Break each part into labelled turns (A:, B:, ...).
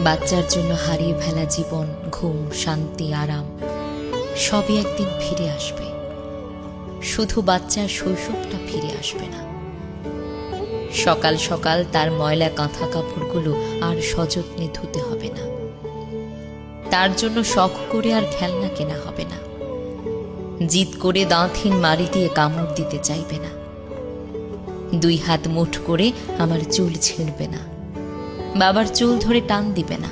A: বাচ্চার জন্য হারিয়ে ফেলা জীবন, ঘুম, শান্তি, আরাম সবই একদিন ফিরে আসবে। শুধু বাচ্চার শৈশবটা ফিরে আসবে না। সকাল সকাল তার ময়লা কাঁথা কাপড়গুলো আর সযত্নে ধুতে হবে না। তার জন্য শখ করে আর খেলনা কেনা হবে না। জিদ করে দাঁতহীন মারি দিয়ে কামড় দিতে চাইবে না। দুই হাত মুঠ করে আমার চুল ছিঁড়বে না। বাবার চুল ধরে টান দিবে না।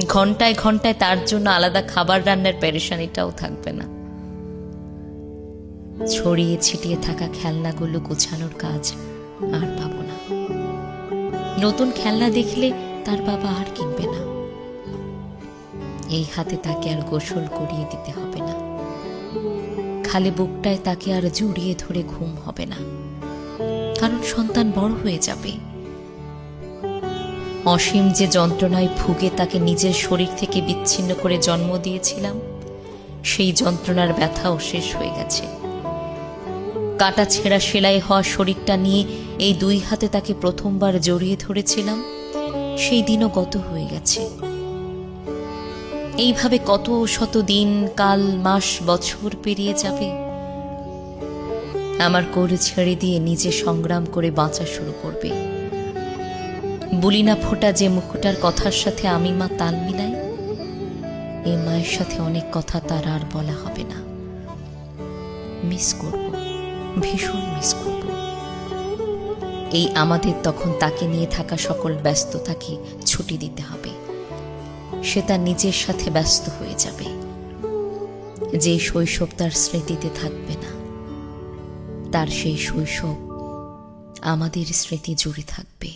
A: ঘন্টায় ঘন্টায় তার জন্য আলাদা খাবার রান্নার পেরেশানিটাও থাকবে না। ছড়িয়ে ছিটিয়ে থাকা খেলনাগুলো গোছানোর কাজ আর পাবো না। নতুন খেলনা দেখলে তার বাবা আর কিনবে না। এই হাতে তাকে আর গোসল করিয়ে দিতে হবে না। খালি বুকটায় তাকে আর জড়িয়ে ধরে ঘুম হবে না, কারণ সন্তান বড় হয়ে যাবে। অসীম যে যন্ত্রণায় ভুগে তাকে নিজের শরীর থেকে বিচ্ছিন্ন করে জন্ম দিয়েছিলাম, সেই যন্ত্রণার ব্যথাও শেষ হয়ে গেছে। কাটা ছেঁড়া সেলাই হওয়া শরীরটা নিয়ে এই দুই হাতে তাকে প্রথমবার জড়িয়ে ধরেছিলাম, সেই দিনও গত হয়ে গেছে। এইভাবে কত শত দিন, কাল, মাস, বছর পেরিয়ে যাবে। আমার কোল ছেড়ে দিয়ে নিজে সংগ্রাম করে বাঁচা শুরু করবে। বলি না ফোটা যে মুখটার কথার সাথে আমি মা তাল মিলাই, এই মায়ের সাথে অনেক কথা তার আর বলা হবে না। মিস করব, ভীষণ মিস করব। এই আমাদের তখন তাকে নিয়ে থাকা সকল ব্যস্ততাকে ছুটি দিতে হবে। সে তার নিজের সাথে ব্যস্ত হয়ে যাবে। যে শৈশব তার স্মৃতিতে থাকবে না, তার সেই শৈশব আমাদের স্মৃতি জুড়ে থাকবে।